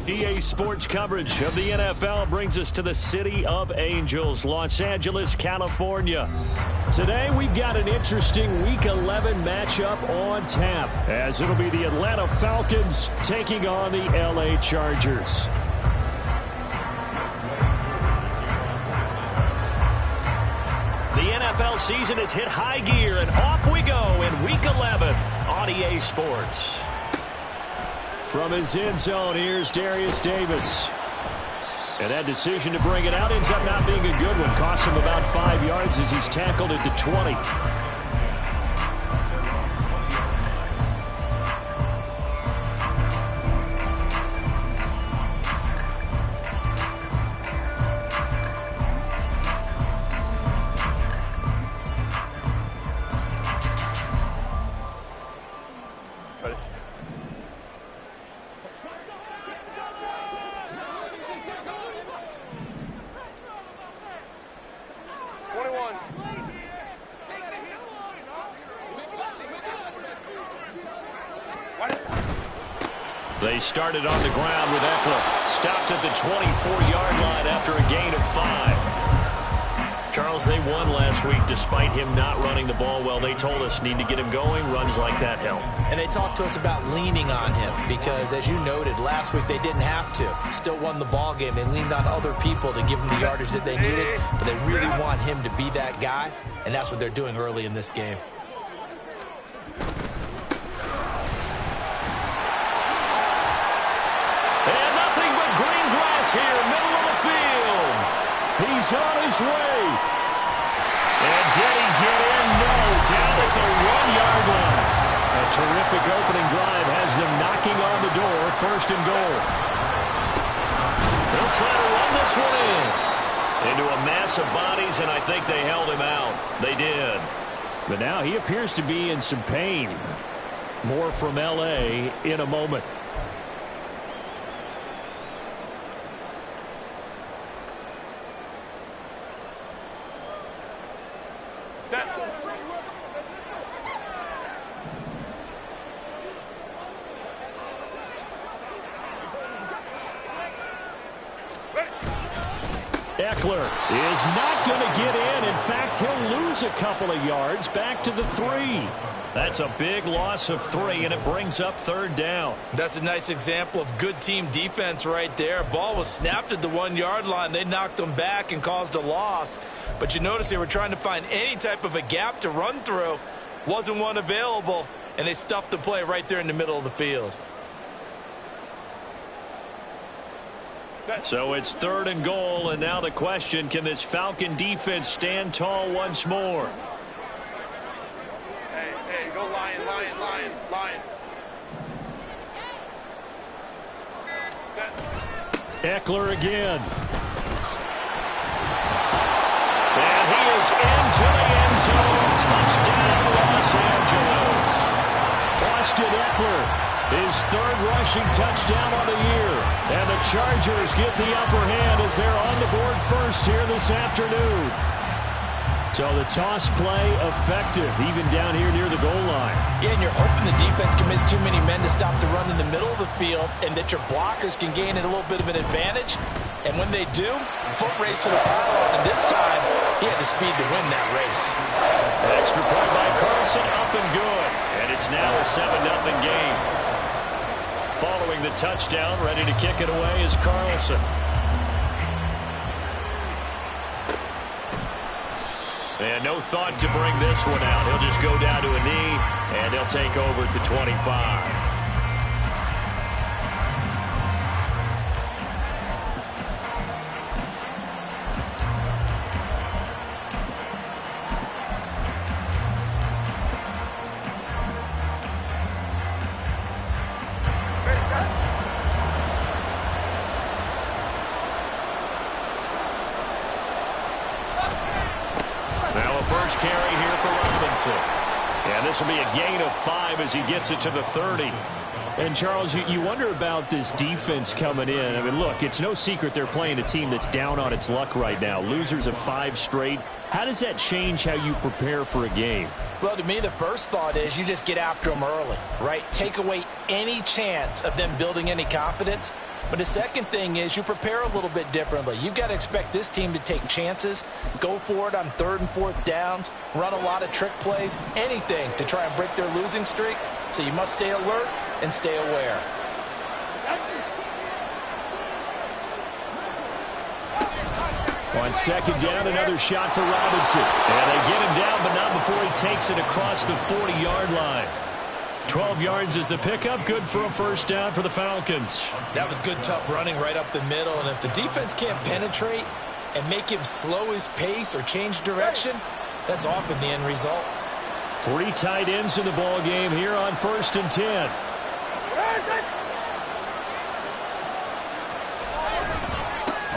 EA Sports coverage of the NFL brings us to the City of Angels, Los Angeles, California. Today, we've got an interesting Week 11 matchup on tap, as it'll be the Atlanta Falcons taking on the LA Chargers. The NFL season has hit high gear, and off we go in Week 11 on EA Sports. From his end zone, here's Darius Davis. And that decision to bring it out ends up not being a good one. Costs him about 5 yards as he's tackled at the 20. They started on the ground with Eckler. Stopped at the 24-yard line after a gain of 5. Charles, they won last week despite him not running the ball well. They told us need to get him going. Runs like that help. And they talked to us about leaning on him because, as you noted, last week they didn't have to. Still won the ball game. They leaned on other people to give them the yardage that they needed, but they really want him to be that guy, and that's what they're doing early in this game. Here, middle of the field. He's on his way. And did he get in? No, down at the 1-yard line. A terrific opening drive has them knocking on the door. First and goal. They'll try to run this one in. Into a mass of bodies, and I think they held him out. They did. But now he appears to be in some pain. More from L.A. in a moment. Eckler is not going to get in. In fact, he'll lose a couple of yards back to the 3. That's a big loss of 3, and it brings up 3rd down. That's a nice example of good team defense right there. Ball was snapped at the 1-yard line. They knocked them back and caused a loss. But you notice they were trying to find any type of a gap to run through. Wasn't one available, and they stuffed the play right there in the middle of the field. So it's 3rd and goal, and now the question, can this Falcon defense stand tall once more? Hey, go Lion. Eckler again. And he is into the end zone. Touchdown, Los Angeles. Austin Eckler. His 3rd rushing touchdown on the year. And the Chargers get the upper hand as they're on the board first here this afternoon. So the toss play effective, even down here near the goal line. Yeah, and you're hoping the defense commits too many men to stop the run in the middle of the field and that your blockers can gain a little bit of an advantage. And when they do, foot race to the pylon. And this time, he had the speed to win that race. Extra point by Carlson, up and good. And it's now a 7-0 game. Following the touchdown, ready to kick it away is Carlson. And no thought to bring this one out. He'll just go down to a knee, and he'll take over at the 25. carry here for Robinson. And this will be a gain of 5 as he gets it to the 30. And, Charles, you wonder about this defense coming in. I mean, look, it's no secret they're playing a team that's down on its luck right now. Losers of 5 straight. How does that change how you prepare for a game? Well, to me, the first thought is you just get after them early, right? Take away any chance of them building any confidence. But the second thing is you prepare a little bit differently. You've got to expect this team to take chances, go for it on 3rd and 4th downs, run a lot of trick plays, anything to try and break their losing streak. So you must stay alert and stay aware. On 2nd down, another shot for Robinson. And they get him down, but not before he takes it across the 40-yard line. 12 yards is the pickup. Good for a 1st down for the Falcons. That was good, tough running right up the middle. And if the defense can't penetrate and make him slow his pace or change direction, that's often the end result. 3 tight ends in the ball game here on 1st and 10.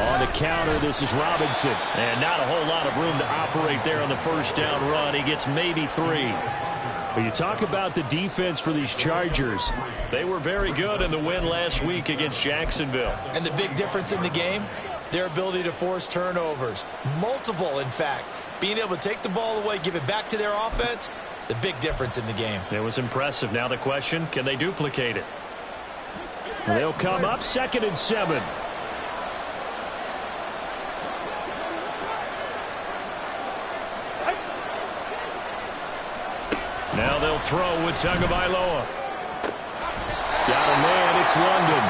On the counter, this is Robinson. And not a whole lot of room to operate there on the 1st down run. He gets maybe 3. But you talk about the defense for these Chargers. They were very good in the win last week against Jacksonville. And the big difference in the game, their ability to force turnovers. Multiple, in fact. Being able to take the ball away, give it back to their offense, the big difference in the game. It was impressive. Now the question, can they duplicate it? They'll come up 2nd and 7. Now they'll throw with Tagovailoa. Got a man, it's London.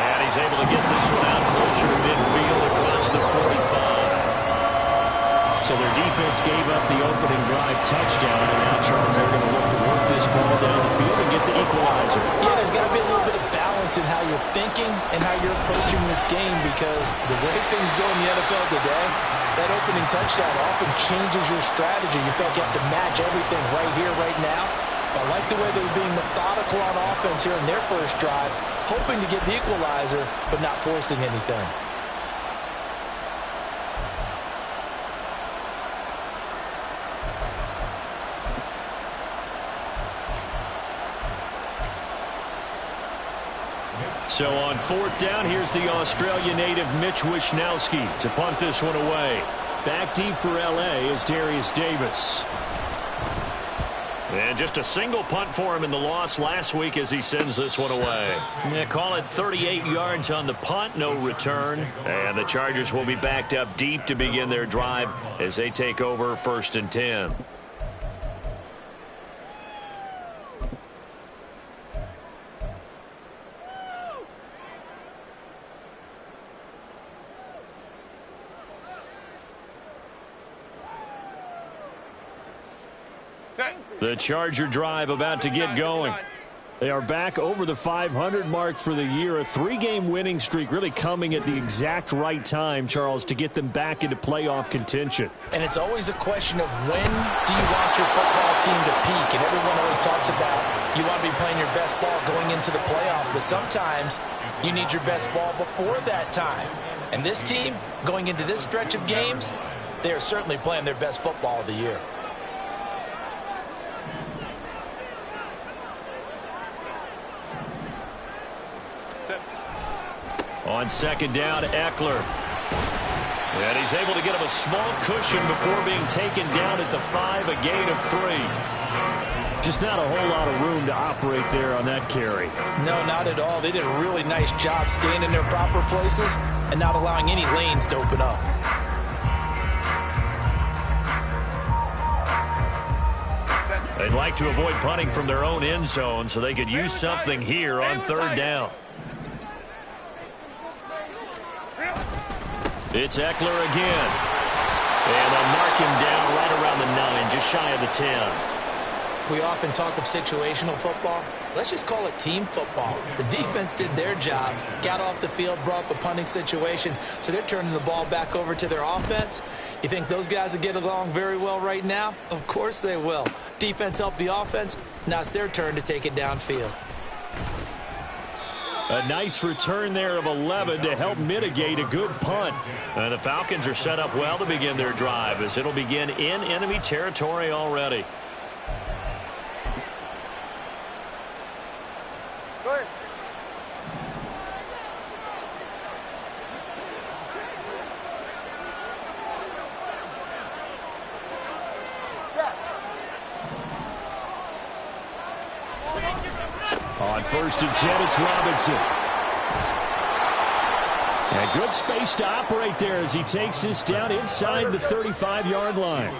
And he's able to get this one out closer to midfield across the 45. So their defense gave up the opening drive touchdown, and now, Charles, they're going to look to work this ball down the field and get the equalizer. Yeah, there's got to be a little bit of balance in how you're thinking and how you're approaching this game, because the way things go in the NFL today, that opening touchdown often changes your strategy. You feel like you have to match everything right here, right now. But I like the way they're being methodical on offense here in their first drive, hoping to get the equalizer, but not forcing anything. So on 4th down, here's the Australia native Mitch Wishnowsky to punt this one away. Back deep for LA is Darius Davis. And just a single punt for him in the loss last week as he sends this one away. Yeah, call it 38 yards on the punt, no return. And the Chargers will be backed up deep to begin their drive as they take over 1st and 10. The Charger drive about to get going. They are back over the 500 mark for the year. A 3-game winning streak really coming at the exact right time, Charles, to get them back into playoff contention. And it's always a question of when do you want your football team to peak? And everyone always talks about you want to be playing your best ball going into the playoffs, but sometimes you need your best ball before that time. And this team, going into this stretch of games, they are certainly playing their best football of the year. On 2nd down, Eckler. And he's able to get him a small cushion before being taken down at the 5, a gain of 3. Just not a whole lot of room to operate there on that carry. No, not at all. They did a really nice job staying in their proper places and not allowing any lanes to open up. They'd like to avoid punting from their own end zone so they could use something here on 3rd down. It's Eckler again. And they'll mark him down right around the 9, just shy of the 10. We often talk of situational football. Let's just call it team football. The defense did their job, got off the field, brought up a punting situation, so they're turning the ball back over to their offense. You think those guys will get along very well right now? Of course they will. Defense helped the offense. Now it's their turn to take it downfield. A nice return there of 11 to help mitigate a good punt. And the Falcons are set up well to begin their drive as it'll begin in enemy territory already. Go ahead. On 1st and 10, it's Robinson. And good space to operate there as he takes this down inside the 35-yard line.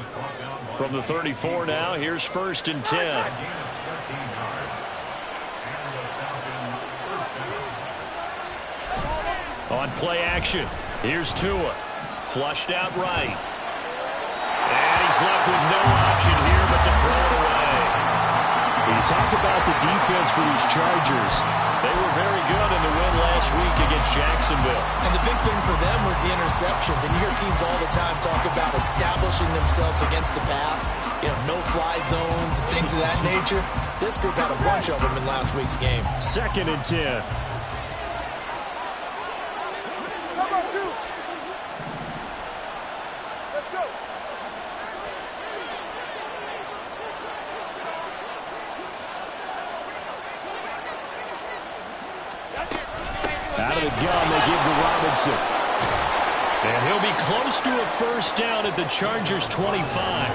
From the 34 now, here's 1st and 10. On play action, here's Tua. Flushed out right. And he's left with no option here but to throw it away. When you talk about the defense for these Chargers, they were very good in the win last week against Jacksonville. And the big thing for them was the interceptions. And you hear teams all the time talk about establishing themselves against the pass, no-fly zones and things of that nature. This group had a bunch of them in last week's game. 2nd and 10. Come on, 2. Let's go. Out of the gun, they give to Robinson. And he'll be close to a 1st down at the Chargers' 25.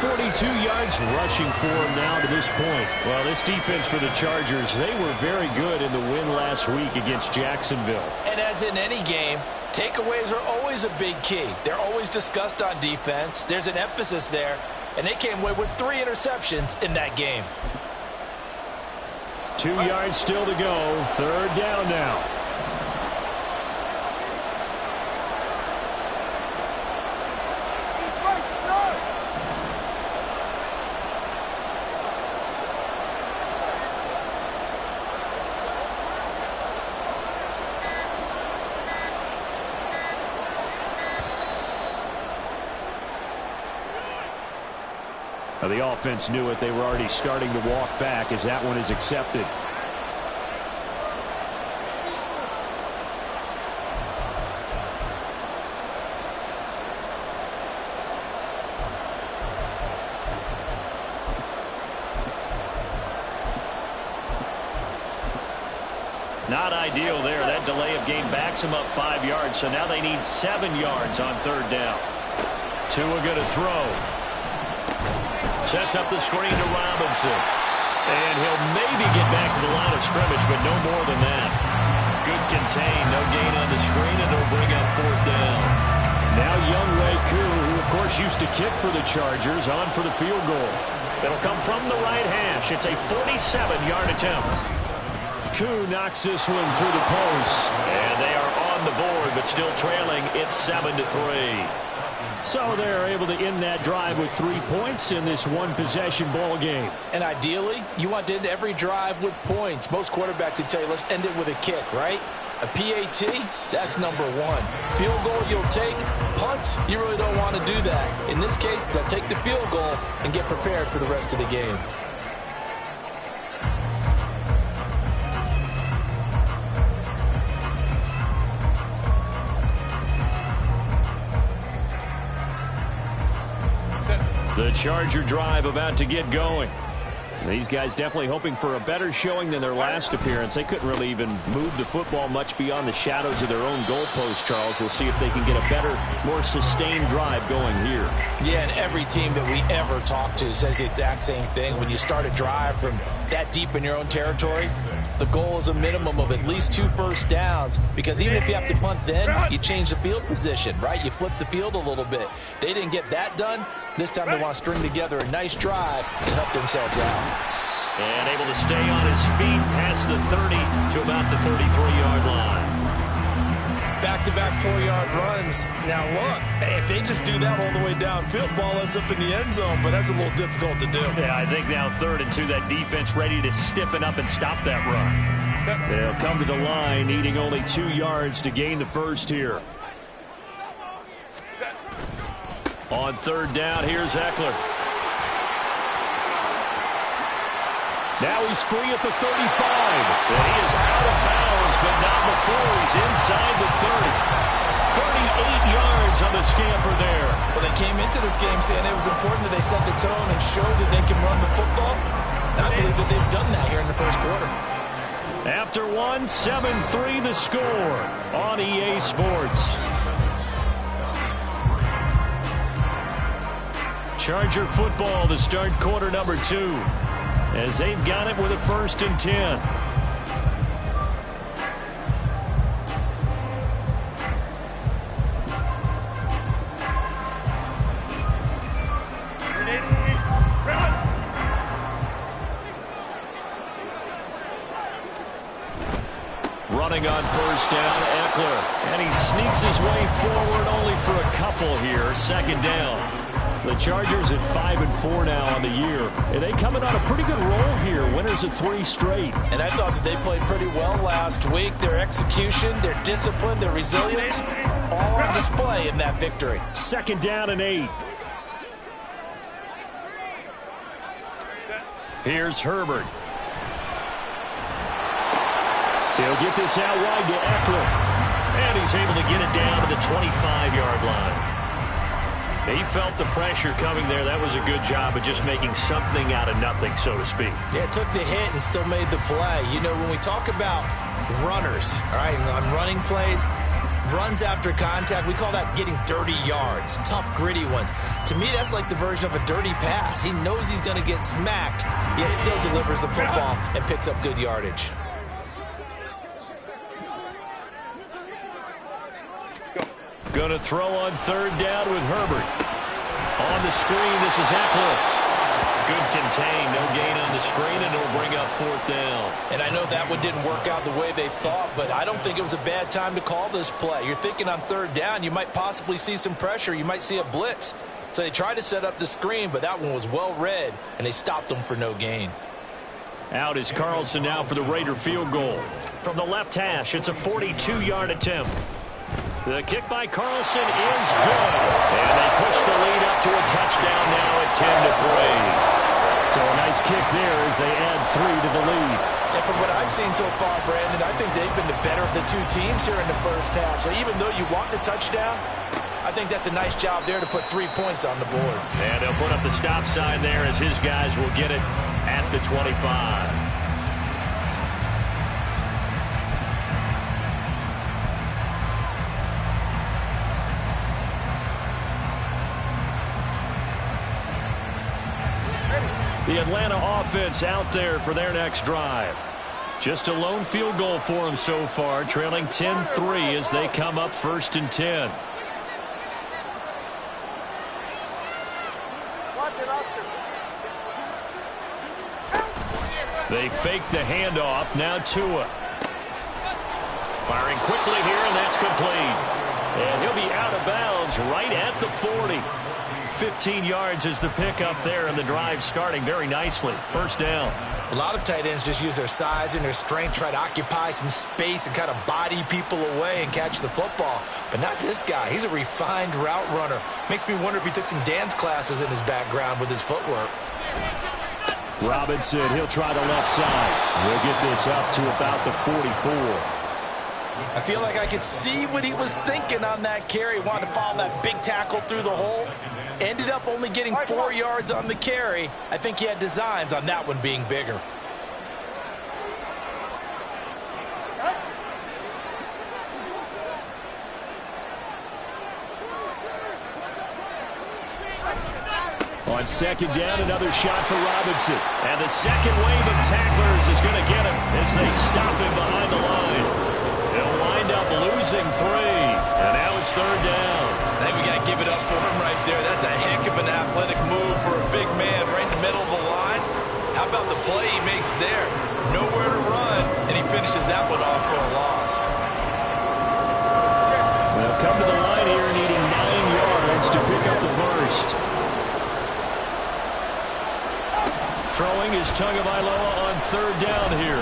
42 yards rushing for him now to this point. Well, this defense for the Chargers, they were very good in the win last week against Jacksonville. And as in any game, takeaways are always a big key. They're always discussed on defense. There's an emphasis there. And they came away with 3 interceptions in that game. 2 yards still to go. 3rd down now. Now, the offense knew it. They were already starting to walk back as that one is accepted. Not ideal there. That delay of game backs them up 5 yards, so now they need 7 yards on 3rd down. Tua going to throw. Sets up the screen to Robinson. And he'll maybe get back to the line of scrimmage, but no more than that. Good contain, no gain on the screen, and it'll bring up 4th down. Now young LAC, who of course used to kick for the Chargers, on for the field goal. It'll come from the right hash. It's a 47-yard attempt. Koo knocks this one through the post. And they are on the board, but still trailing. It's 7-3. So they're able to end that drive with 3 points in this one-possession ball game. And ideally, you want to end every drive with points. Most quarterbacks would tell you, let's end it with a kick, right? A PAT, that's number 1. Field goal you'll take. Punts, you really don't want to do that. In this case, they'll take the field goal and get prepared for the rest of the game. The Charger drive about to get going. These guys definitely hoping for a better showing than their last appearance. They couldn't really even move the football much beyond the shadows of their own goalpost, Charles. We'll see if they can get a better, more sustained drive going here. Yeah, and every team that we ever talk to says the exact same thing. When you start a drive from that deep in your own territory, the goal is a minimum of at least 2 first downs, because even if you have to punt then, you change the field position, right? You flip the field a little bit. They didn't get that done. This time they want to string together a nice drive and help themselves out. And able to stay on his feet past the 30 to about the 33-yard line. Back-to-back 4-yard runs. Now look, hey, if they just do that all the way downfield, ball ends up in the end zone, but that's a little difficult to do. Yeah, I think now 3rd and 2, that defense ready to stiffen up and stop that run. They'll come to the line, needing only 2 yards to gain the first here. On 3rd down, here's Eckler. Now he's free at the 35. And he is out of bounds but not before he's inside the 30. 38 yards on the scamper there. Well, they came into this game saying it was important that they set the tone and show that they can run the football. And I believe that they've done that here in the first quarter. After one, 7-3 the score on EA Sports. Charger football to start quarter number 2 as they've got it with a 1st and 10. Running on 1st down, Eckler. And he sneaks his way forward only for a couple here. 2nd down. The Chargers at 5-4 now on the year. And they coming on a pretty good roll here. Winners of 3 straight. And I thought that they played pretty well last week. Their execution, their discipline, their resilience, all on display in that victory. 2nd down and 8. Here's Herbert. He'll get this out wide to Eckler. And he's able to get it down to the 25-yard line. He felt the pressure coming there. That was a good job of just making something out of nothing, so to speak. Yeah, took the hit and still made the play. You know, when we talk about runners, all right, on running plays, runs after contact, we call that getting dirty yards, tough, gritty ones. To me, that's like the version of a dirty pass. He knows he's going to get smacked, yet still delivers the football and picks up good yardage. Going to throw on 3rd down with Herbert. On the screen, this is Eckler. Good contain, no gain on the screen, and it'll bring up 4th down. And I know that one didn't work out the way they thought, but I don't think it was a bad time to call this play. You're thinking on 3rd down, you might possibly see some pressure. You might see a blitz. So they tried to set up the screen, but that one was well read, and they stopped them for no gain. Out is Carlson now for the Raider field goal. From the left hash, it's a 42-yard attempt. The kick by Carlson is good. And they push the lead up to a touchdown now at 10-3. So a nice kick there as they add 3 to the lead. And from what I've seen so far, Brandon, I think they've been the better of the 2 teams here in the first half. So even though you want the touchdown, I think that's a nice job there to put 3 points on the board. And they'll put up the stop sign there as his guys will get it at the 25. The Atlanta offense out there for their next drive. Just a lone field goal for them so far, trailing 10-3 as they come up 1st and 10. They fake the handoff. Now Tua. Firing quickly here, and that's complete. And he'll be out of bounds right at the 40. 15 yards is the pickup there, and the drive starting very nicely. 1st down. A lot of tight ends just use their size and their strength, try to occupy some space and kind of body people away and catch the football. But not this guy. He's a refined route runner. Makes me wonder if he took some dance classes in his background with his footwork. Robinson, he'll try the left side. We'll get this up to about the 44. I feel like I could see what he was thinking on that carry. Wanted to follow that big tackle through the hole. Ended up only getting 4 yards on the carry. I think he had designs on that one being bigger. On 2nd down, another shot for Robinson. And the second wave of tacklers is going to get him as they stop him behind the line. They'll wind up losing 3. And now it's 3rd down. I think we got to give it up for him right there. That's a heck of an athletic move for a big man right in the middle of the line. How about the play he makes there? Nowhere to run, and he finishes that one off for a loss. They'll come to the line here needing 9 yards to pick up the 1st. Throwing is Tagovailoa on 3rd down here.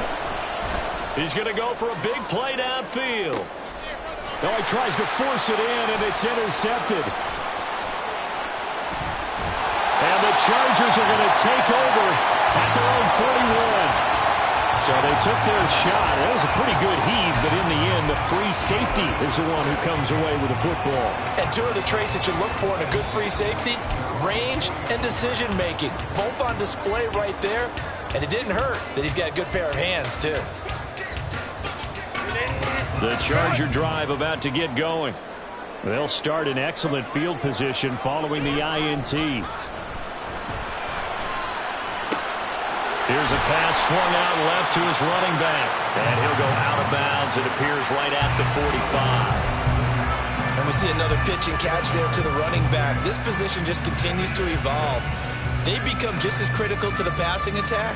He's going to go for a big play downfield. Oh, he tries to force it in, and it's intercepted. And the Chargers are going to take over at their own 41. So they took their shot. That was a pretty good heave, but in the end, the free safety is the one who comes away with the football. And two of the traits that you look for in a good free safety, range and decision-making, both on display right there. And it didn't hurt that he's got a good pair of hands, too. The Charger drive about to get going. They'll start in excellent field position following the INT. Here's a pass swung out left to his running back. And he'll go out of bounds. It appears right at the 45. And we see another pitch and catch there to the running back. This position just continues to evolve. They become just as critical to the passing attack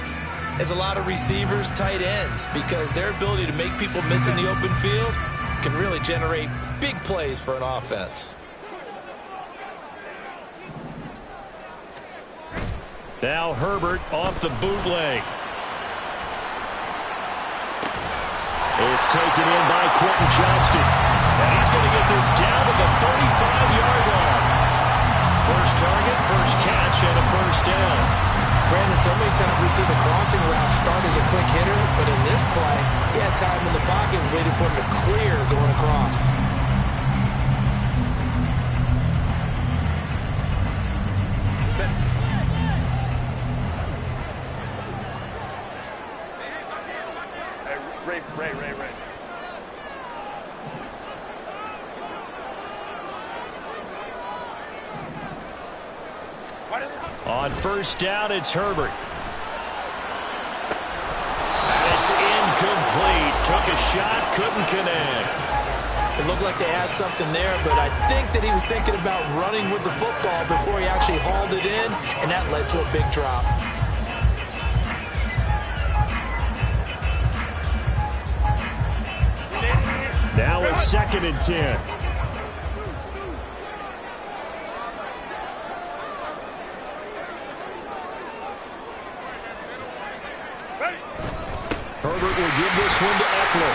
as a lot of receivers, tight ends, because their ability to make people miss in the open field can really generate big plays for an offense. Now Herbert off the bootleg. It's taken in by Quentin Johnston. And he's going to get this down to the 35-yard line. First target, first catch, and a first down. Brandon, so many times we see the crossing route start as a quick hitter, but in this play, he had time in the pocket and waited for him to clear going across. Ray. On first down, it's Herbert. It's incomplete. Took a shot, couldn't connect. It looked like they had something there, but I think that he was thinking about running with the football before he actually hauled it in, and that led to a big drop. Now a 2nd and 10. Herbert will give this one to Eckler.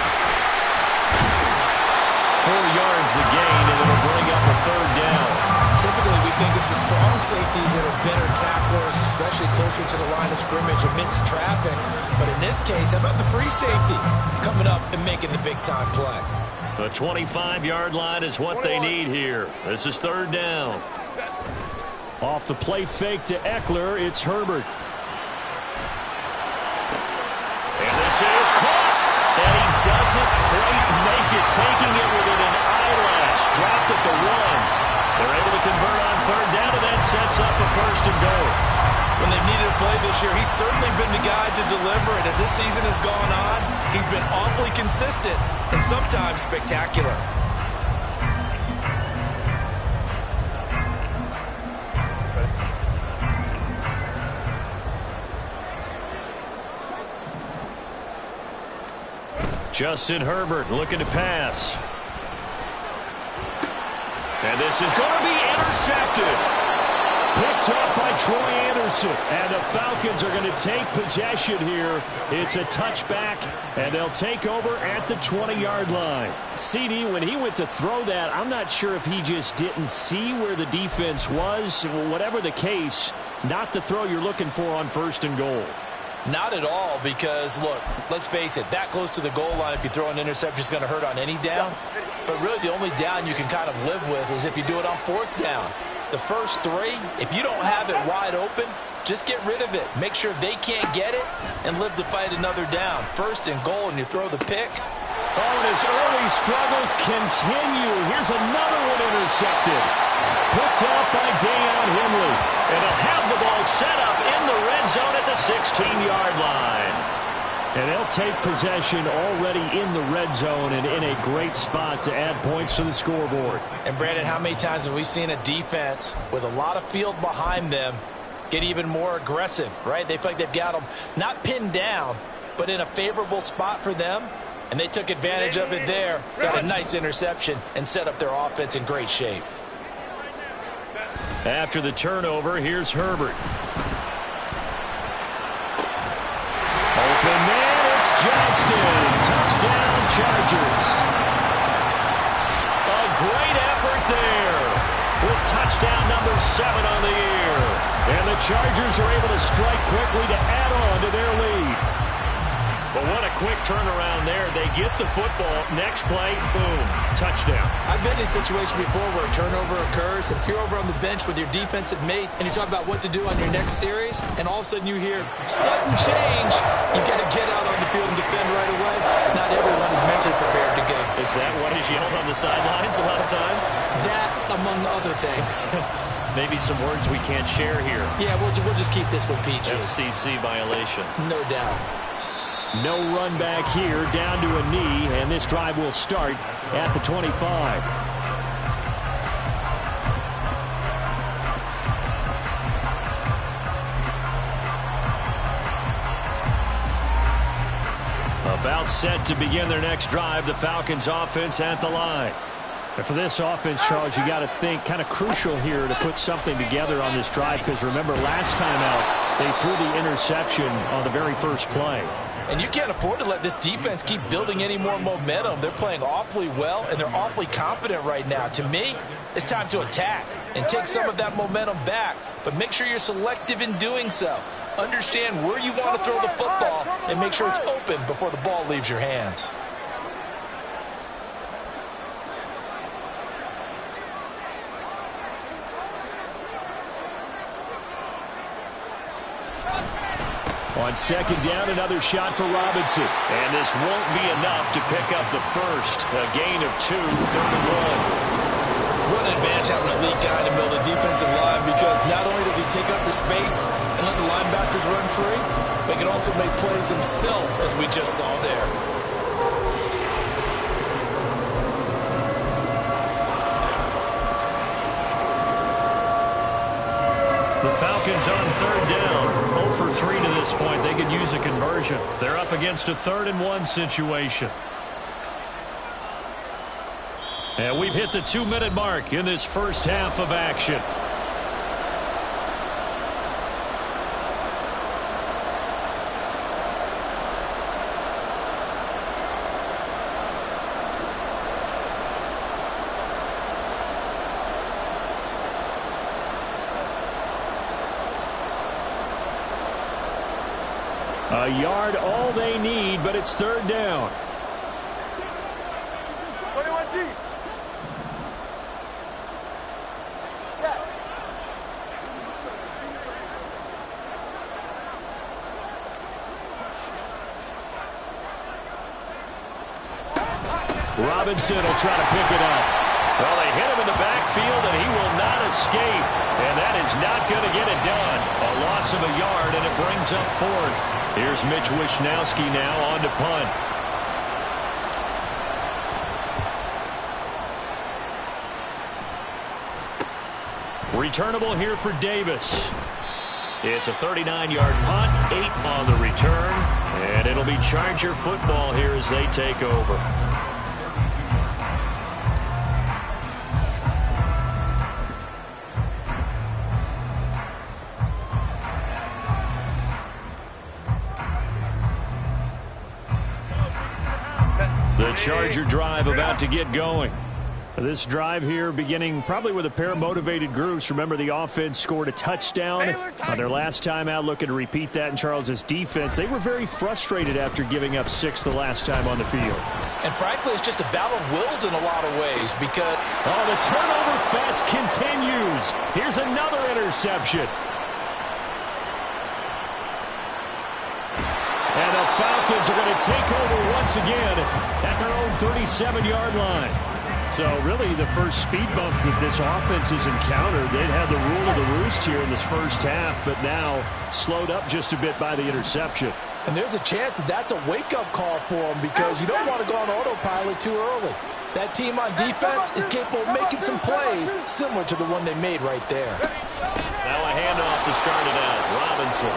4 yards the gain, and it'll bring up a 3rd down. Typically, we think it's the strong safeties that are better tacklers, especially closer to the line of scrimmage amidst traffic. But in this case, how about the free safety coming up and making the big-time play? The 25-yard line is what they need here. This is 3rd down. Off the play fake to Eckler, it's Herbert. And this is caught. And he doesn't quite make it, taking it within an eyelash. Dropped at the 1. They're able to convert on 3rd down, and that sets up a 1st and goal. When they've needed a play this year, he's certainly been the guy to deliver it. As this season has gone on, he's been awfully consistent and sometimes spectacular. Justin Herbert looking to pass. And this is going to be intercepted. Picked up by Troy Anderson. And the Falcons are going to take possession here. It's a touchback, and they'll take over at the 20-yard line. CD, when he went to throw that, I'm not sure if he just didn't see where the defense was. Whatever the case, not the throw you're looking for on 1st and goal. Not at all, because, look, let's face it, that close to the goal line, if you throw an interception, is going to hurt on any down. But really, the only down you can kind of live with is if you do it on 4th down. The first 3, if you don't have it wide open, just get rid of it. Make sure they can't get it and live to fight another down. 1st and goal, and you throw the pick. Oh, and his early struggles continue. Here's another one intercepted. Picked up by Deion Henley. And he'll have the ball set up in the red zone at the 16-yard line. And they'll take possession already in the red zone and in a great spot to add points to the scoreboard. And, Brandon, how many times have we seen a defense with a lot of field behind them get even more aggressive, right? They feel like they've got them not pinned down, but in a favorable spot for them. And they took advantage of it there, got a nice interception, and set up their offense in great shape. After the turnover, here's Herbert. Open man, it's Johnston. Touchdown, Chargers. A great effort there with touchdown number 7 on the year. And the Chargers are able to strike quickly to add on to their lead. But what a quick turnaround there. They get the football. Next play, boom, touchdown. I've been in a situation before where a turnover occurs, and if you're over on the bench with your defensive mate and you talk about what to do on your next series, and all of a sudden you hear sudden change, you got to get out on the field and defend right away. Not everyone is mentally prepared to go. Is that what is yelled on the sidelines a lot of times? That, among other things. Maybe some words we can't share here. Yeah, we'll just keep this one PG. FCC violation. No doubt. No run back here, down to a knee, and this drive will start at the 25. About set to begin their next drive, the Falcons offense at the line. And for this offense, Charles, you got to think kind of crucial here to put something together on this drive, because remember last time out they threw the interception on the very first play. And you can't afford to let this defense keep building any more momentum. They're playing awfully well, and they're awfully confident right now. To me, it's time to attack and take some of that momentum back. But make sure you're selective in doing so. Understand where you want to throw the football and make sure it's open before the ball leaves your hands. On second down, another shot for Robinson. And this won't be enough to pick up the first. A gain of 2, 3rd and 1. What an advantage having an elite guy in the middle of the defensive line, because not only does he take up the space and let the linebackers run free, but he can also make plays himself, as we just saw there. The Falcons on 3rd down. 0 for 3 to this point. They could use a conversion. They're up against a 3rd and 1 situation. And we've hit the 2-minute mark in this first half of action. A yard, all they need, but it's 3rd down. 21G. Yeah. Robinson will try to pick it up. Well, they hit him in the backfield, and he will not escape. And that is not going to get it done. A loss of a yard, and it brings up 4th. Here's Mitch Wishnowski now on to punt. Returnable here for Davis. It's a 39-yard punt, 8 on the return, and it'll be Charger football here as they take over. The Charger drive about to get going. This drive here beginning probably with a pair of motivated groups. Remember, the offense scored a touchdown on their last time out, looking to repeat that in Charles's defense. They were very frustrated after giving up 6 the last time on the field. And frankly, it's just a battle of wills in a lot of ways, because the turnover fest continues. Here's another interception. And the Falcons are going to take over once again at their own 37-yard line. So really the first speed bump that this offense has encountered. They'd had the rule of the roost here in this first half, but now slowed up just a bit by the interception. And there's a chance that that's a wake-up call for them, because you don't want to go on autopilot too early. That team on defense is capable of making some plays similar to the one they made right there. Now a handoff to start it out. Robinson.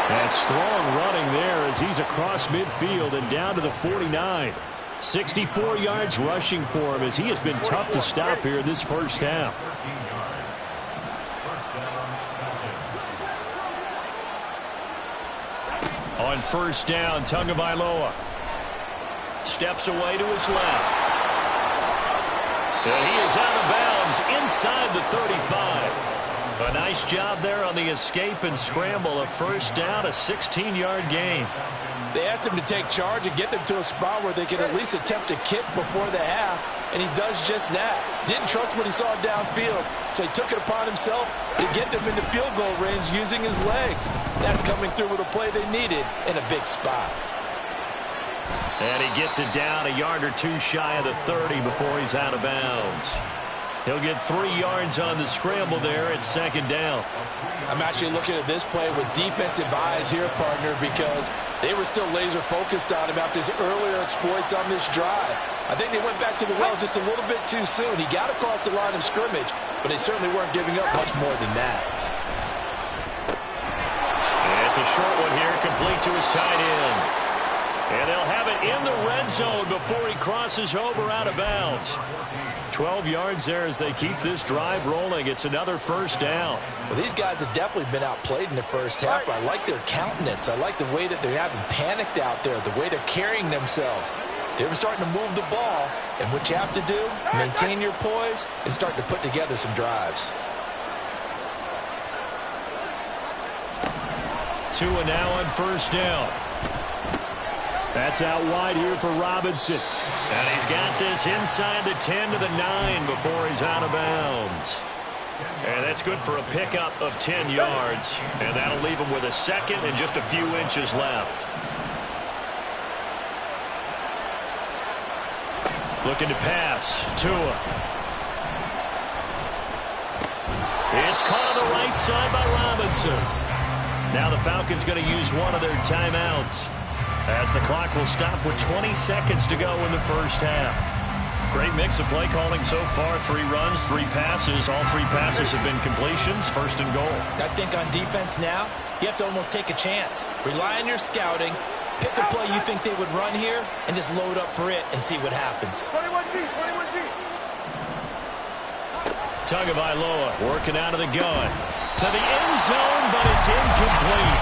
And strong running there as he's across midfield and down to the 49. 64 yards rushing for him as he has been tough to stop here in this first half. On first down, Tagovailoa steps away to his left. And he is out of bounds inside the 35. A nice job there on the escape and scramble. A first down, a 16-yard gain. They asked him to take charge and get them to a spot where they could at least attempt a kick before the half, and he does just that. Didn't trust what he saw downfield, so he took it upon himself to get them into field goal range using his legs. That's coming through with a play they needed in a big spot. And he gets it down a yard or two shy of the 30 before he's out of bounds. He'll get 3 yards on the scramble there at second down. I'm actually looking at this play with defensive eyes here, partner, because they were still laser focused on him after his earlier exploits on this drive. I think they went back to the well just a little bit too soon. He got across the line of scrimmage, but they certainly weren't giving up much more than that. And it's a short one here, complete to his tight end. And they'll have it in the red zone before he crosses over out of bounds. 12 yards there as they keep this drive rolling. It's another first down. Well, these guys have definitely been outplayed in the first half, but I like their countenance. I like the way that they haven't panicked out there, the way they're carrying themselves. They're starting to move the ball, and what you have to do, maintain your poise and start to put together some drives. Tua now on first down. That's out wide here for Robinson. And he's got this inside the 10 to the 9 before he's out of bounds. And that's good for a pickup of 10 yards. And that'll leave him with a second and just a few inches left. Looking to pass. Tua. It's caught on the right side by Robinson. Now the Falcons going to use one of their timeouts, as the clock will stop with 20 seconds to go in the first half. Great mix of play calling so far. 3 runs, 3 passes. All 3 passes have been completions. First and goal. I think on defense now, you have to almost take a chance. Rely on your scouting. Pick a play you think they would run here and just load up for it and see what happens. 21G, 21G. Tagovailoa working out of the gun. To the end zone, but it's incomplete.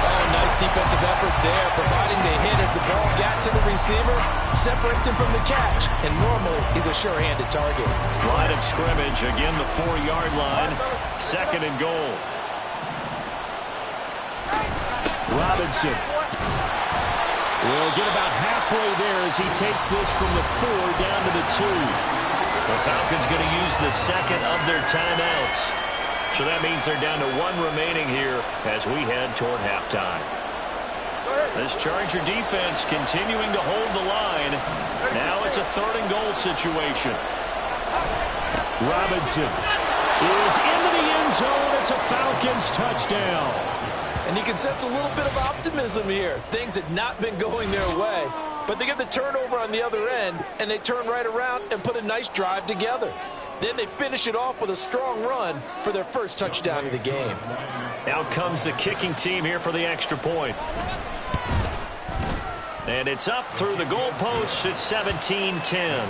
Oh, nice defensive effort there, providing the hit as the ball got to the receiver, separates him from the catch, and normally he's a sure-handed target. Line of scrimmage, again the 4-yard line, second and goal. Robinson will get about halfway there as he takes this from the 4 down to the 2. The Falcons going to use the second of their timeouts. So that means they're down to 1 remaining here as we head toward halftime. This Charger defense continuing to hold the line. Now it's a 3rd and goal situation. Robinson is into the end zone. It's a Falcons touchdown. And you can sense a little bit of optimism here. Things had not been going their way, but they get the turnover on the other end, and they turn right around and put a nice drive together. Then they finish it off with a strong run for their first touchdown of the game. Out comes the kicking team here for the extra point. And it's up through the goalposts. It's 17-10.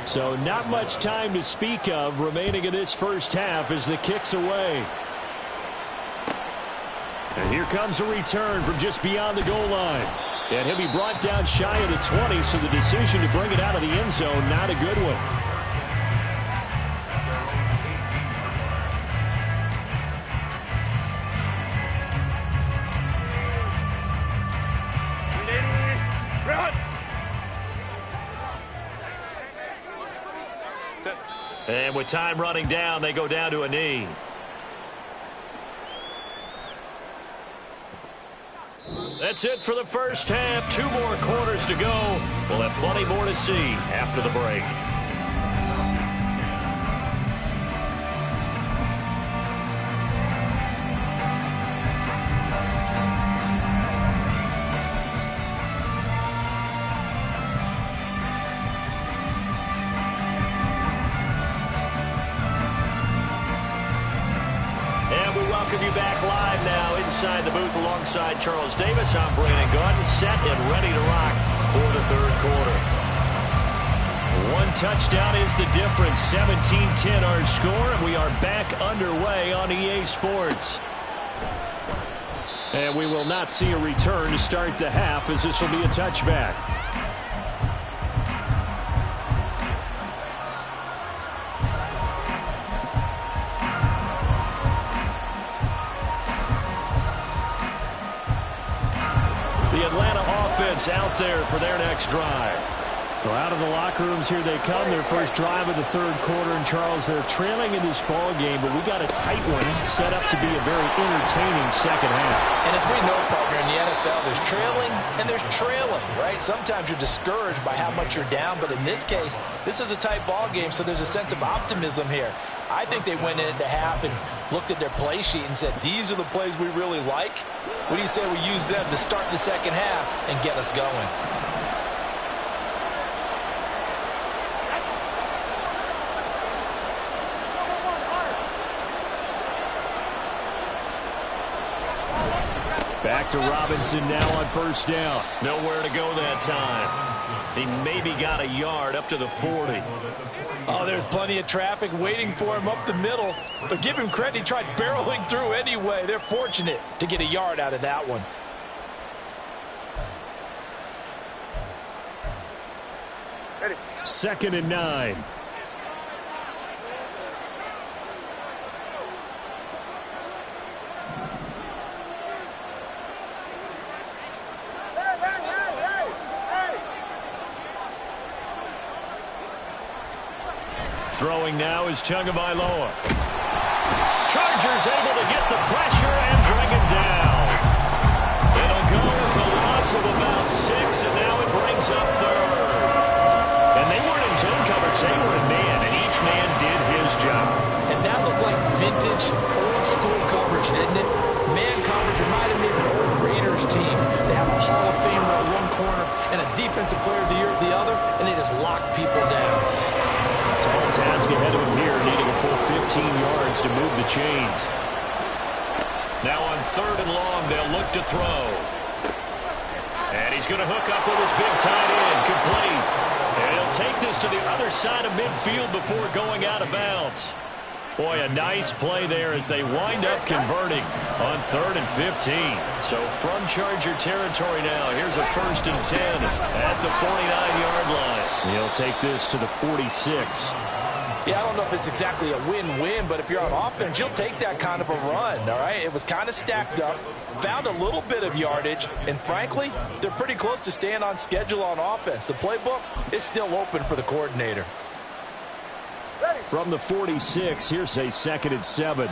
So not much time to speak of remaining in this first half as the kick's away. And here comes a return from just beyond the goal line. And he'll be brought down shy of the 20, so the decision to bring it out of the end zone, not a good one. And with time running down, they go down to a knee. That's it for the first half. 2 more quarters to go. We'll have plenty more to see after the break. You back live now inside the booth alongside Charles Davis. I'm Brandon Gaudin, set and ready to rock for the 3rd quarter. 1 touchdown is the difference. 17-10 our score, and we are back underway on EA Sports. And we will not see a return to start the half, as this will be a touchback. The Atlanta offense out there for their next drive. Well, out of the locker rooms here they come. Their first drive of the third quarter. And, Charles, they're trailing in this ball game, but we got a tight one set up to be a very entertaining second half. And as we know, partner, in the NFL, there's trailing and there's trailing, right? Sometimes you're discouraged by how much you're down, but in this case, this is a tight ball game, so there's a sense of optimism here. I think they went into half and looked at their play sheet and said, these are the plays we really like. What do you say we use them to start the second half and get us going? Back to Robinson now on first down. Nowhere to go that time. He maybe got a yard up to the 40. Oh, there's plenty of traffic waiting for him up the middle. But give him credit, he tried barreling through anyway. They're fortunate to get a yard out of that one. Ready. 2nd and 9. Throwing now is Tagovailoa. Chargers able to get the pressure and bring him down. It'll go as a loss of about 6, and now it brings up 3rd. And they weren't in zone coverage, they were in man, and each man did his job. And that looked like vintage, old-school coverage, didn't it? Man coverage reminded me of an old Raiders team. They have a Hall of Famer at one corner and a Defensive Player of the Year at the other, and they just lock people down. Tall task ahead of him here, needing a full 15 yards to move the chains. Now on 3rd and long, they'll look to throw. And he's going to hook up with his big tight end, complete. And he'll take this to the other side of midfield before going out of bounds. Boy, a nice play there as they wind up converting on 3rd and 15. So from Charger territory now, here's a 1st and 10 at the 49-yard line. He'll take this to the 46. Yeah, I don't know if it's exactly a win-win, but if you're on offense, you'll take that kind of a run, all right? It was kind of stacked up, found a little bit of yardage, and frankly, they're pretty close to staying on schedule on offense. The playbook is still open for the coordinator. From the 46, here's a 2nd and 7.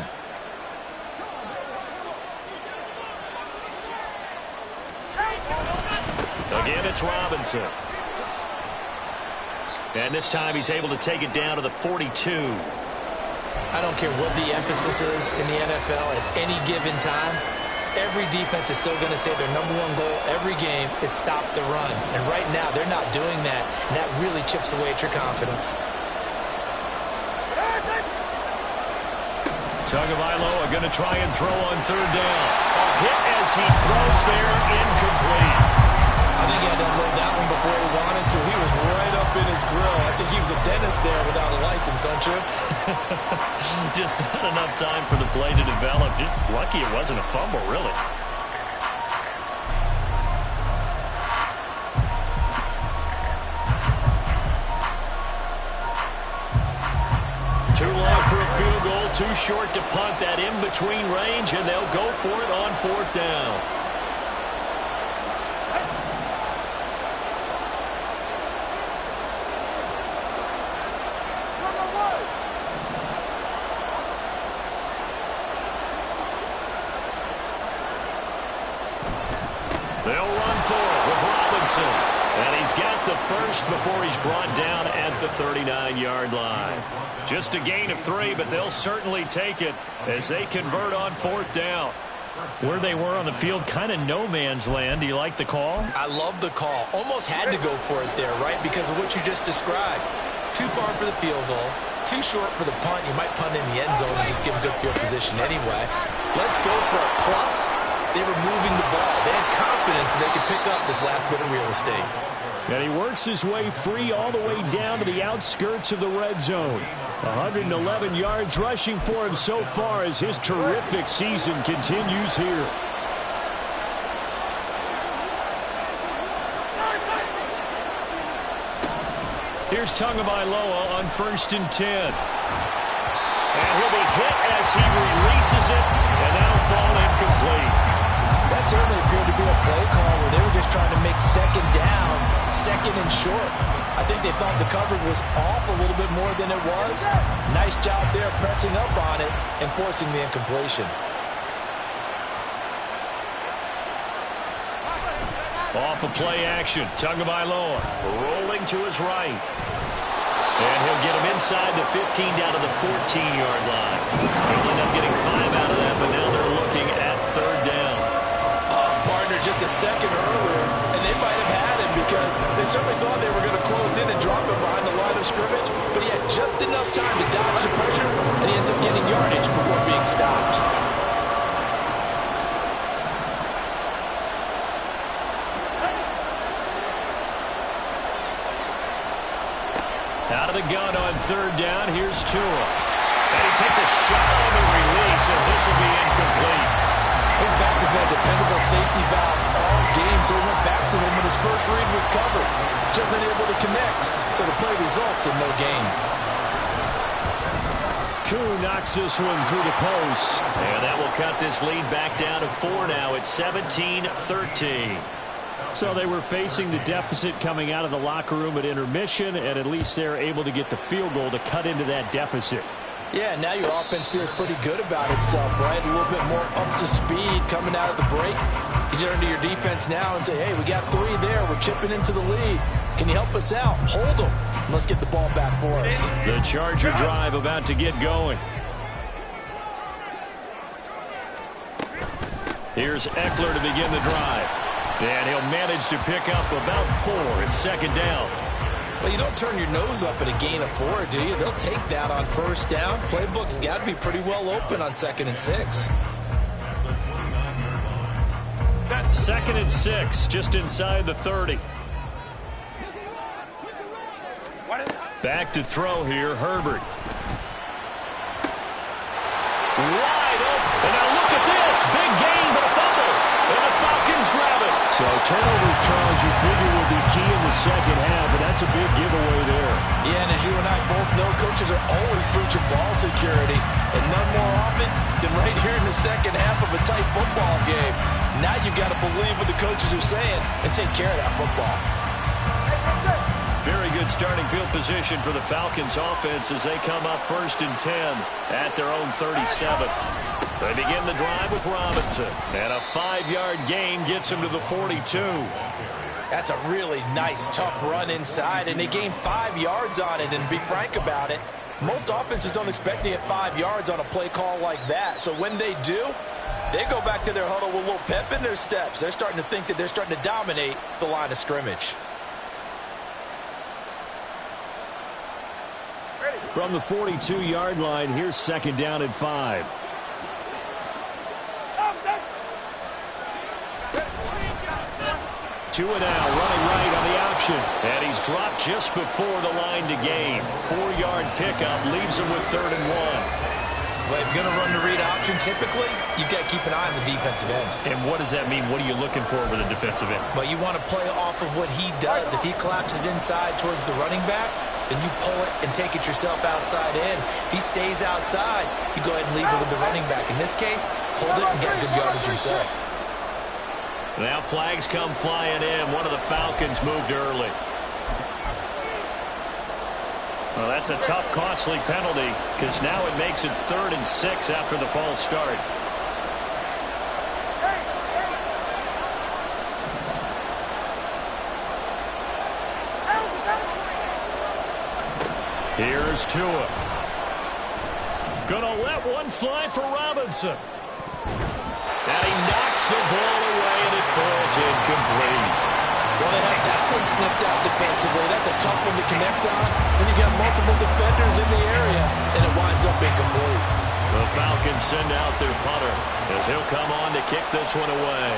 Again, it's Robinson. And this time he's able to take it down to the 42. I don't care what the emphasis is in the NFL at any given time. Every defense is still going to say their #1 goal every game is stop the run. And right now, they're not doing that, and that really chips away at your confidence. Tagovailoa going to try and throw on 3rd down. A hit as he throws there, incomplete. I think he had to unload that one before he wanted to. He was right up in his grill. I think he was a dentist there without a license, don't you? Just not enough time for the play to develop. Just lucky it wasn't a fumble, really. Too long for a field goal, too short to punt that in-between range, and they'll go for it on 4th down. They'll run for it with Robinson. And he's got the first before he's brought down at the 39-yard line. Just a gain of 3, but they'll certainly take it as they convert on 4th down. Where they were on the field, kind of no man's land. Do you like the call? I love the call. Almost had to go for it there, right, because of what you just described. Too far for the field goal, too short for the punt. You might punt in the end zone and just give them good field position anyway. Let's go for a plus. They were moving the ball. They had confidence they could pick up this last bit of real estate. And he works his way free all the way down to the outskirts of the red zone. 111 yards rushing for him so far as his terrific season continues here. Here's Tagovailoa on 1st and 10. And he'll be hit as he releases it, and that'll fall incomplete. That certainly appeared to be a play call where they were make second down, second and short. I think they thought the coverage was off a little bit more than it was. Nice job there pressing up on it and forcing the incompletion. Off of play action, Tagovailoa rolling to his right. And he'll get him inside the 15 down to the 14-yard line. He'll end up getting 5 out of that, but now they're looking at third down. Partner, just a second earlier, and they might have had him because they certainly thought they were going to close in and drop him behind the line of scrimmage, but he had just enough time to dodge the pressure, and he ends up getting yardage before being stopped. Out of the gun on third down, here's Tua. And he takes a shot on the release as this will be incomplete. His back has been a dependable safety valve all game, so he went back to him when his first read was covered. Just unable to connect, so the play results in no gain. Koo knocks this one through the post. And that will cut this lead back down to 4 now. It's 17-13. So they were facing the deficit coming out of the locker room at intermission, and at least they're able to get the field goal to cut into that deficit. Yeah, now your offense feels pretty good about itself, right? A little bit more up to speed coming out of the break. You turn to your defense now and say, hey, we got 3 there. We're chipping into the lead. Can you help us out? Hold them. Let's get the ball back for us. The Charger drive about to get going. Here's Eckler to begin the drive. And he'll manage to pick up about 4 at second down. Well, you don't turn your nose up at a gain of 4, do you? They'll take that on first down. Playbook's got to be pretty well open on 2nd and 6. 2nd and 6, just inside the 30. Back to throw here, Herbert. Wide open. And now look at this. Big gain, but a fumble. And the Falcons grab it. So turnovers, Charles, you figure will be key in the second half, and that's a big giveaway there. Yeah, and as you and I both know, coaches are always preaching ball security, and none more often than right here in the second half of a tight football game. Now you've got to believe what the coaches are saying and take care of that football. Very good starting field position for the Falcons offense as they come up 1st and 10 at their own 37. They begin the drive with Robinson. And a 5-yard gain gets him to the 42. That's a really nice, tough run inside, and they gain 5 yards on it. And to be frank about it, most offenses don't expect to get 5 yards on a play call like that. So when they do, they go back to their huddle with a little pep in their steps. They're starting to think that they're starting to dominate the line of scrimmage. From the 42-yard line, here's 2nd down and 5. Tua now running right on the option. And he's dropped just before the line to gain. 4-yard pickup leaves him with 3rd and 1. Well, if you're going to run the read option, typically, you've got to keep an eye on the defensive end. And what does that mean? What are you looking for with a defensive end? Well, you want to play off of what he does. If he collapses inside towards the running back, then you pull it and take it yourself outside in. If he stays outside, you go ahead and leave it with the running back. In this case, pulled it and got good yardage himself. Now flags come flying in. One of the Falcons moved early. Well, that's a tough, costly penalty because now it makes it 3rd and 6 after the false start. Here's Tua. Gonna let one fly for Robinson. And he knocks the ball away, and it falls incomplete. Well, they have that one snipped out defensively. That's a tough one to connect on when you got multiple defenders in the area, and it winds up incomplete. The Falcons send out their punter as he'll come on to kick this one away.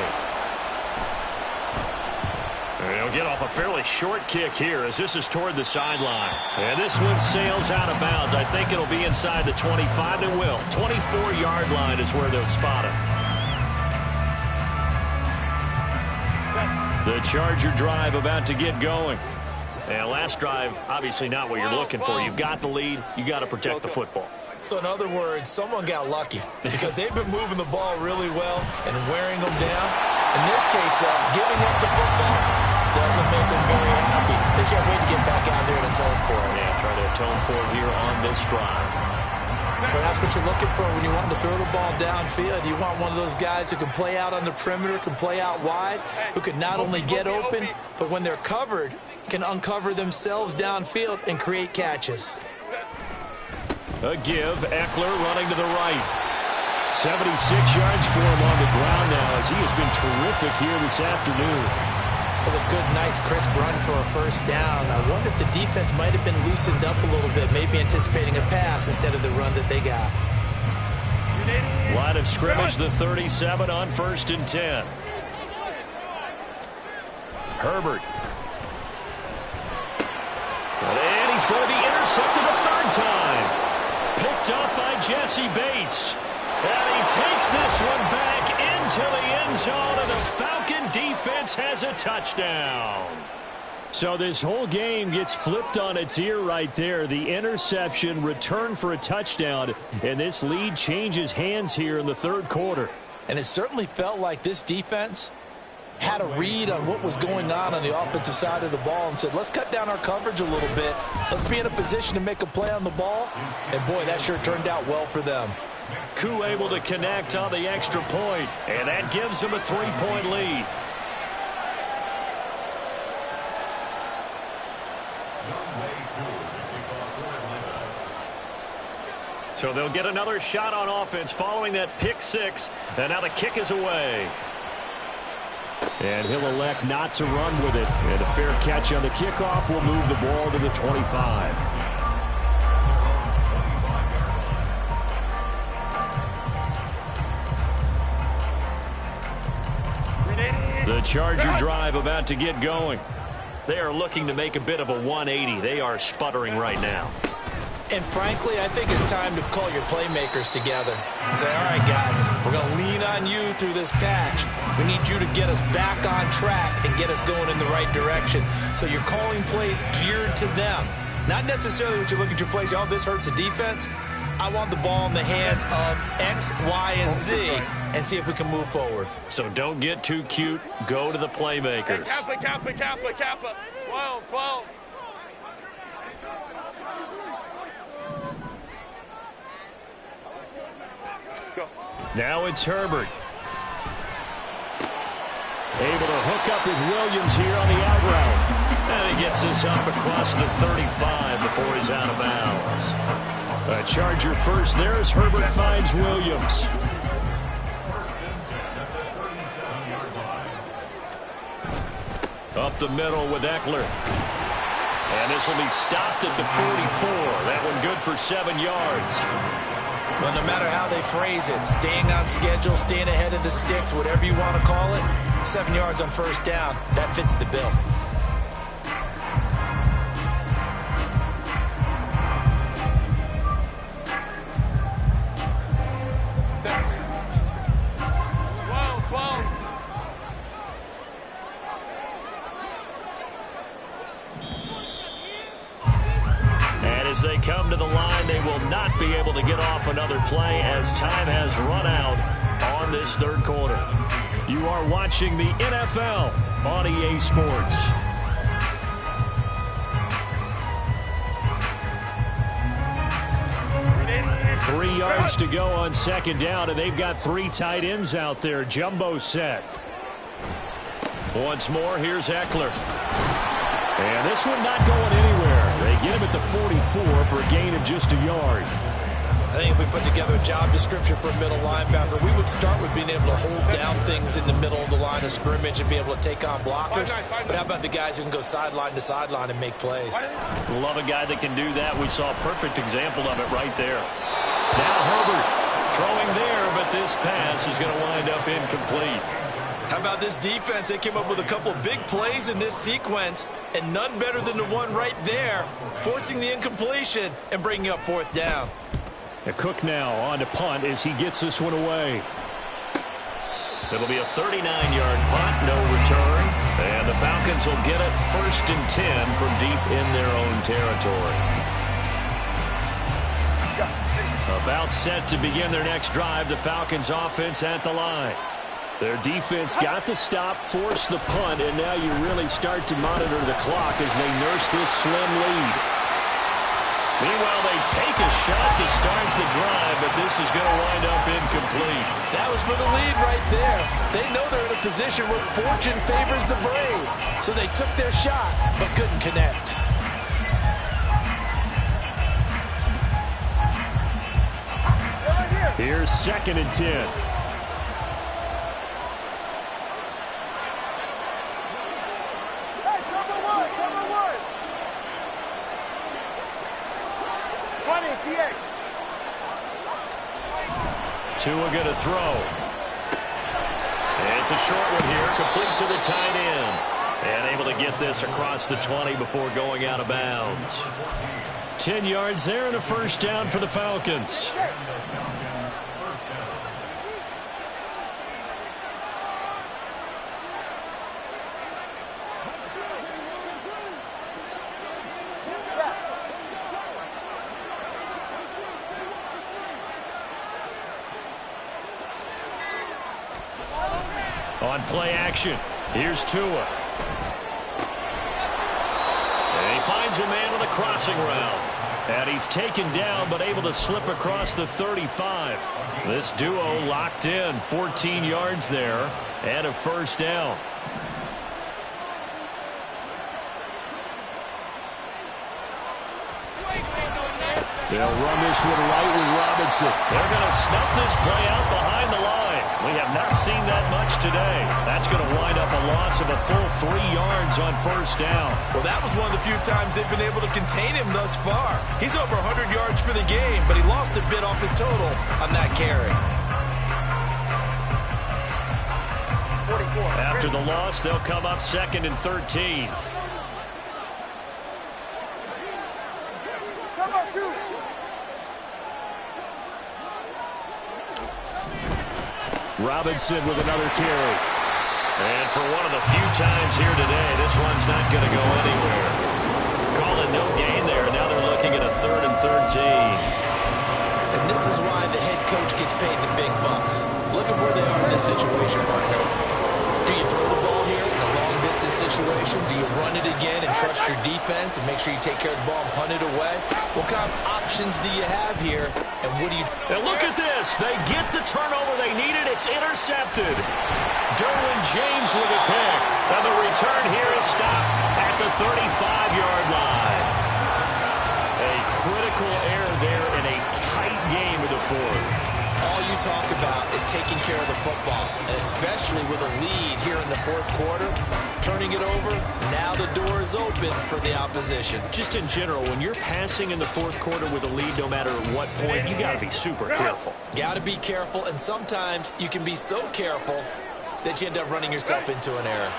He'll get off a fairly short kick here as this is toward the sideline. And this one sails out of bounds. I think it'll be inside the 25. It will. 24-yard line is where they'll spot it. The Charger drive about to get going. And last drive, obviously not what you're looking for. You've got the lead. You got to protect the football. So in other words, someone got lucky because they've been moving the ball really well and wearing them down. In this case, though, giving up the football doesn't make them very happy. They can't wait to get back out there and atone for it. Yeah, trying to atone for it here on this drive. But that's what you're looking for when you want to throw the ball downfield. You want one of those guys who can play out on the perimeter, can play out wide, who can not only get open, but when they're covered, can uncover themselves downfield and create catches. A give, Eckler running to the right. 76 yards for him on the ground now as he has been terrific here this afternoon. That was a good, nice, crisp run for a first down. I wonder if the defense might have been loosened up a little bit, maybe anticipating a pass instead of the run that they got. Line of scrimmage, the 37 on 1st and 10. Herbert. And he's going to be intercepted a third time. Picked up by Jesse Bates. And he takes this one back into the end zone, and the Falcon defense has a touchdown. So this whole game gets flipped on its ear right there. The interception, return for a touchdown, and this lead changes hands here in the third quarter. And it certainly felt like this defense had a read on what was going on the offensive side of the ball and said, let's cut down our coverage a little bit. Let's be in a position to make a play on the ball. And, boy, that sure turned out well for them. Koo able to connect on the extra point, and that gives him a 3-point lead. So they'll get another shot on offense following that pick six, and now the kick is away. And he'll elect not to run with it, and a fair catch on the kickoff will move the ball to the 25. The Charger drive about to get going. They are looking to make a bit of a 180. They are sputtering right now. And frankly, I think it's time to call your playmakers together and say, all right, guys, we're going to lean on you through this patch. We need you to get us back on track and get us going in the right direction. So you're calling plays geared to them. Not necessarily when you look at your plays, oh, this hurts the defense. I want the ball in the hands of X, Y, and Z and see if we can move forward. So don't get too cute. Go to the playmakers. Kappa, Kappa, Kappa, Kappa. 12, 12. Go. Now it's Herbert. Able to hook up with Williams here on the out route. And he gets this up across the 35 before he's out of bounds. A Charger first there as Herbert finds Williams. Up the middle with Eckler. And this will be stopped at the 44. That one good for 7 yards. Well, no matter how they phrase it, staying on schedule, staying ahead of the sticks, whatever you want to call it, 7 yards on first down, that fits the bill. As they come to the line, they will not be able to get off another play as time has run out on this third quarter. You are watching the NFL on EA Sports. Three yards to go on second down, and they've got three tight ends out there. Jumbo set. Once more, here's Eckler. And this one not going anywhere. They get him at the 44 for a gain of just a yard. I think if we put together a job description for a middle linebacker, we would start with being able to hold down things in the middle of the line of scrimmage and be able to take on blockers. But how about the guys who can go sideline to sideline and make plays? Love a guy that can do that. We saw a perfect example of it right there. Now Herbert throwing there, but this pass is going to wind up incomplete. How about this defense? They came up with a couple of big plays in this sequence, and none better than the one right there, forcing the incompletion and bringing up fourth down. Cook now on to punt as he gets this one away. It'll be a 39-yard punt, no return. And the Falcons will get it 1st and 10 from deep in their own territory. About set to begin their next drive, the Falcons offense at the line. Their defense got the stop, forced the punt, and now you really start to monitor the clock as they nurse this slim lead. Meanwhile, they take a shot to start the drive, but this is going to wind up incomplete. That was for the lead right there. They know they're in a position where fortune favors the brave. So they took their shot, but couldn't connect. Here's 2nd and 10. Tua going to throw. And it's a short one here, complete to the tight end. And able to get this across the 20 before going out of bounds. 10 yards there and a first down for the Falcons. On play action, here's Tua. And he finds a man on the crossing route. And he's taken down, but able to slip across the 35. This duo locked in, 14 yards there, and a first down. They'll run this one right with Robinson. They're going to snuff this play out behind the line. We have not seen that much today. That's going to wind up a loss of a full 3 yards on first down. Well, that was one of the few times they've been able to contain him thus far. He's over 100 yards for the game, but he lost a bit off his total on that carry. After the loss, they'll come up 2nd and 13. Robinson with another carry. And for one of the few times here today, this one's not going to go anywhere. Call it no gain there. Now they're looking at a 3rd and 13. And this is why the head coach gets paid the big bucks. Look at where they are in this situation, partner. Do you throw the ball here in a long-distance situation? Do you run it again and trust your defense and make sure you take care of the ball and punt it away? What kind of options do you have here, and what do you do? And look at this. They get the turnover they needed. It's intercepted. Derwin James with a pick. And the return here is stopped at the 35-yard line. A critical error there in a tight game of the 4th. All you talk about is taking care of the football, and especially with a lead here in the 4th quarter, turning it over, now the door is open for the opposition. Just in general, when you're passing in the 4th quarter with a lead, no matter what point, you got to be super careful. Got to be careful, and sometimes you can be so careful that you end up running yourself into an error.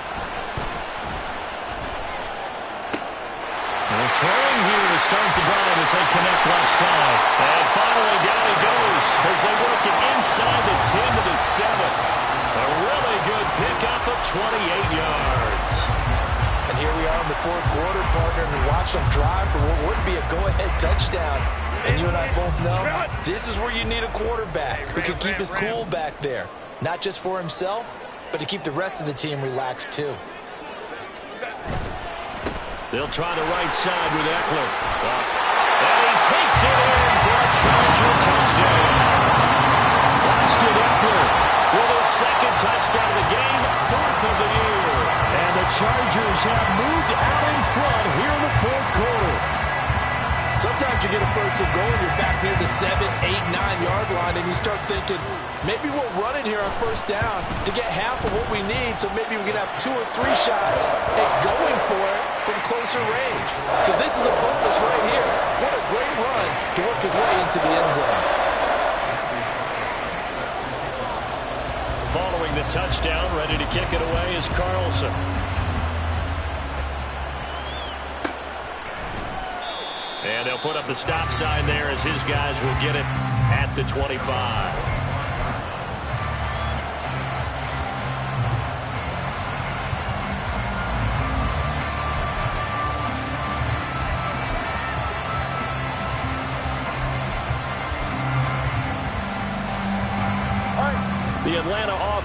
They're throwing here to start the drive as they connect left side. And finally down he goes as they work it inside the 10 to the 7. A really good pickup of 28 yards. And here we are in the 4th quarter, partner, and watch them drive for what would be a go-ahead touchdown. And you and I both know this is where you need a quarterback who can keep his cool back there. Not just for himself, but to keep the rest of the team relaxed too. They'll try the right side with Eckler. And he takes it in for a Charger touchdown. Austin Eckler with his 2nd touchdown of the game, 4th of the year. And the Chargers have moved out in front here in the 4th quarter. Sometimes you get a first and goal, you're back near the 7, 8, 9-yard line, and you start thinking, maybe we'll run it here on first down to get half of what we need, so maybe we can have 2 or 3 shots at going for it from closer range. So this is a bonus right here. What a great run to work his way into the end zone. Following the touchdown, ready to kick it away is Carlson. And they'll put up the stop sign there as his guys will get it at the 25.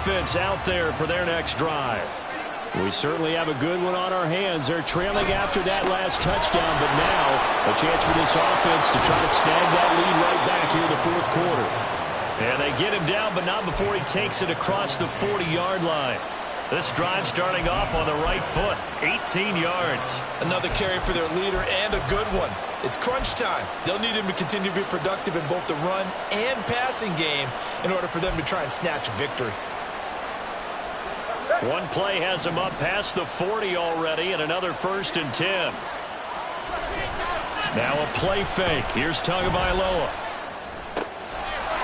offense out there for their next drive. We certainly have a good one on our hands. They're trailing after that last touchdown, but now a chance for this offense to try to snag that lead right back here in the fourth quarter. And they get him down, but not before he takes it across the 40-yard line. This drive starting off on the right foot, 18 yards. Another carry for their leader and a good one. It's crunch time. They'll need him to continue to be productive in both the run and passing game in order for them to try and snatch a victory. One play has him up past the 40 already, and another 1st and 10. Now a play fake. Here's Tagovailoa.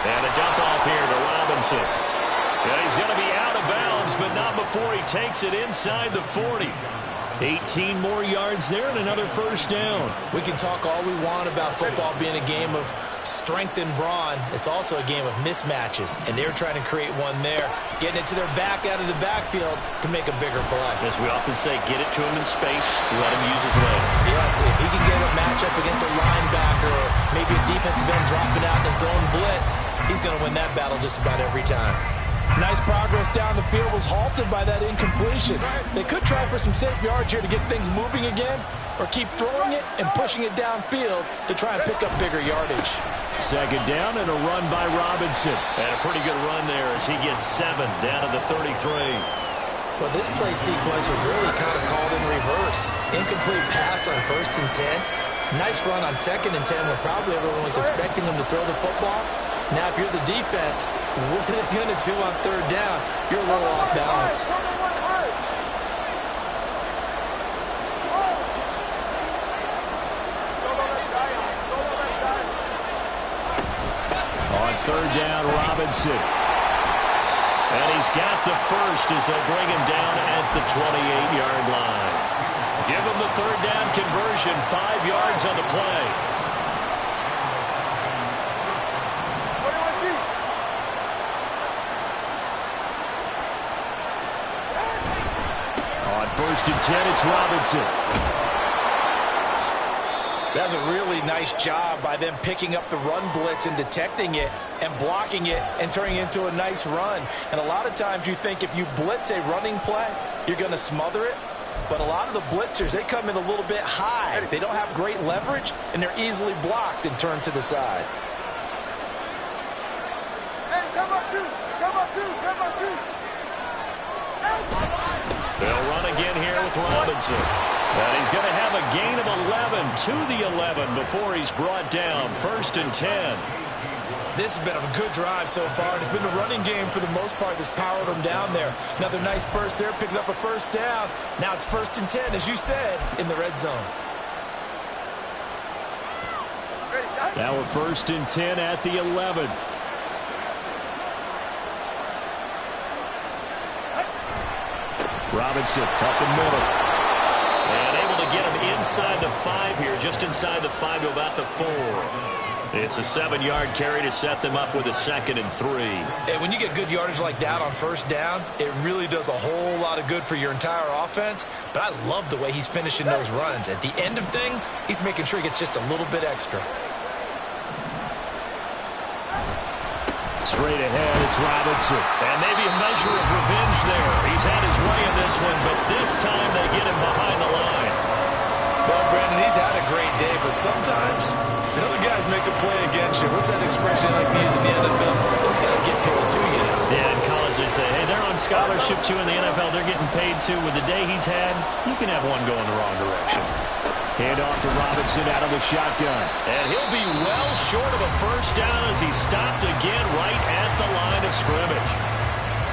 And a dump off here to Robinson. And he's going to be out of bounds, but not before he takes it inside the 40. 18 more yards there and another 1st down. We can talk all we want about football being a game of strength and brawn. It's also a game of mismatches, and they're trying to create one there, getting it to their back out of the backfield to make a bigger play. As we often say, get it to him in space, let him use his leg. Yeah, if he can get a matchup against a linebacker or maybe a defensive end dropping out in a zone blitz, he's going to win that battle just about every time. Nice progress down the field was halted by that incompletion. They could try for some safe yards here to get things moving again, or keep throwing it and pushing it downfield to try and pick up bigger yardage. 2nd down and a run by Robinson. And a pretty good run there as he gets 7 down to the 33. Well, this play sequence was really kind of called in reverse. Incomplete pass on 1st and 10. Nice run on 2nd and 10 when probably everyone was expecting him to throw the football. Now, if you're the defense, what are they going to do on 3rd down? You're a little off balance. On 3rd down, Robinson. And he's got the 1st as they'll bring him down at the 28-yard line. Give him the 3rd down conversion, 5 yards on the play. On 1st and 10, it's Robinson. That's a really nice job by them picking up the run blitz and detecting it and blocking it and turning it into a nice run. And a lot of times you think if you blitz a running play, you're going to smother it. But a lot of the blitzers, they come in a little bit high. They don't have great leverage, and they're easily blocked and turned to the side. Hey, come on, two. Come on, two. Come on, two. They'll run again here with Robinson. And he's going to have a gain of 11 to the 11 before he's brought down. 1st and 10. This has been a good drive so far. It's been the running game for the most part that's powered them down there. Another nice burst there, picking up a 1st down. Now it's 1st and 10, as you said, in the red zone. Now a 1st and 10 at the 11. Robinson up the middle. And able to get him inside the 5 here, just inside the 5 to about the 4. It's a 7-yard carry to set them up with a 2nd and 3. And when you get good yardage like that on 1st down, it really does a whole lot of good for your entire offense. But I love the way he's finishing those runs. At the end of things, he's making sure he gets just a little bit extra. Straight ahead, it's Robinson. And maybe a measure of revenge there. He's had his way in this one, but this time they get him behind the line. Well, Brandon, he's had a great day, but sometimes the other guys make a play against you. What's that expression I like to use in the NFL? Those guys get paid too, you know. Yeah, in college they say, hey, they're on scholarship too. In the NFL, they're getting paid too. With the day he's had, you can have one go in the wrong direction. Hand off to Robinson out of the shotgun. And he'll be well short of a 1st down as he stopped again right at the line of scrimmage.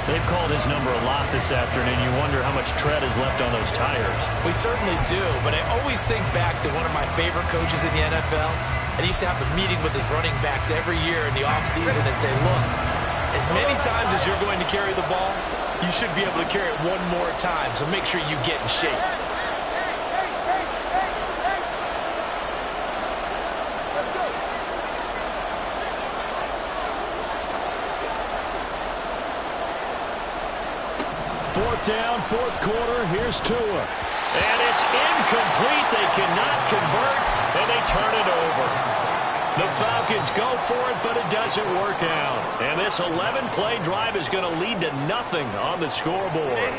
They've called his number a lot this afternoon. You wonder how much tread is left on those tires. We certainly do, but I always think back to one of my favorite coaches in the NFL. And he used to have a meeting with his running backs every year in the offseason and say, look, as many times as you're going to carry the ball, you should be able to carry it one more time, so make sure you get in shape. Fourth down, 4th quarter. Here's Tua. And it's incomplete. They cannot convert, and they turn it over. The Falcons go for it, but it doesn't work out. And this 11-play drive is going to lead to nothing on the scoreboard.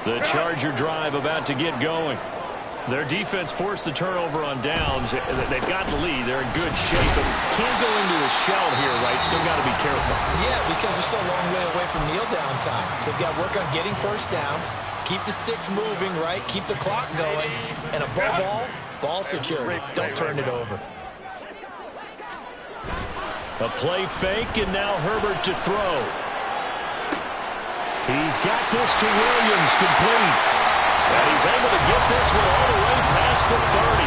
The Charger drive about to get going. Their defense forced the turnover on downs. They've got the lead. They're in good shape, but can't go into a shell here, right? Still got to be careful. Yeah, because they're still a long way away from kneel down time. So they've got to work on getting first downs, keep the sticks moving, right? Keep the clock going, and above all, ball security. Don't turn it over. A play fake, and now Herbert to throw. He's got this to Williams, complete. And he's able to get this one all the way past the 30.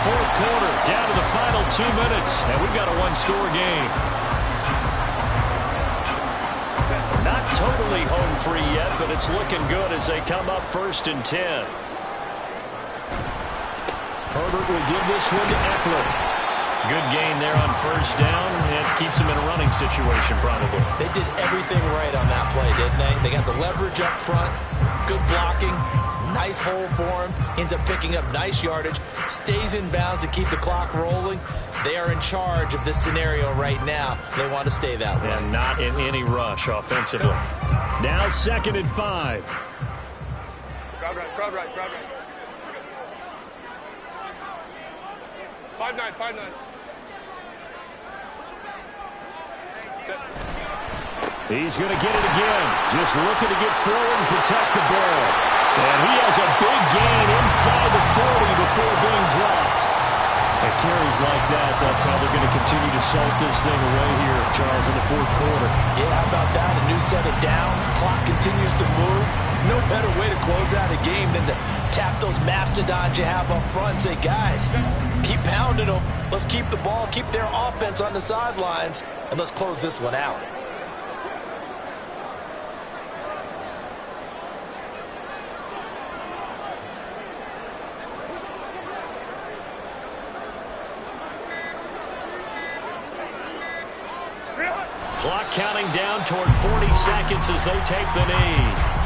Fourth quarter, down to the final 2 minutes, and we've got a one-score game. Not totally home free yet, but it's looking good as they come up 1st and 10. Herbert will give this one to Eckler. Good gain there on first down, and keeps him in a running situation probably. They did everything right on that play, didn't they? They got the leverage up front, good blocking, nice hole for him, ends up picking up nice yardage, stays in bounds to keep the clock rolling. They are in charge of this scenario right now. They want to stay that way. And not in any rush offensively. Now 2nd and 5. Crowd right, crowd right, crowd right. 5-9, 5-9. He's going to get it again. Just looking to get forward and protect the ball. And he has a big gain inside the 40 before being dropped. At carries like that, that's how they're going to continue to salt this thing away here, Charles, in the fourth quarter. Yeah, how about that? A new set of downs. Clock continues to move. No better way to close out a game than to tap those mastodons you have up front and say, guys, keep pounding them. Let's keep the ball, keep their offense on the sidelines, and let's close this one out. Clock counting down toward 40 seconds as they take the knee.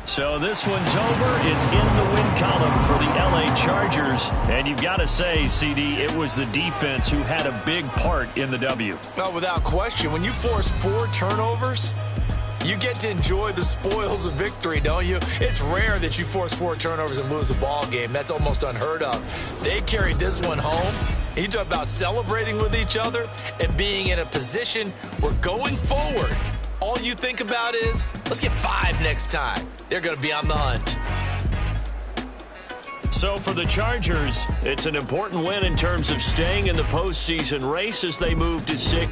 So this one's over. It's in the win column for the LA Chargers. And you've got to say, CD, it was the defense who had a big part in the W. No, without question. When you force 4 turnovers, you get to enjoy the spoils of victory, don't you? It's rare that you force 4 turnovers and lose a ball game. That's almost unheard of. They carried this one home. You talk about celebrating with each other and being in a position where going forward, all you think about is, let's get 5 next time. They're going to be on the hunt. So for the Chargers, it's an important win in terms of staying in the postseason race as they move to 6.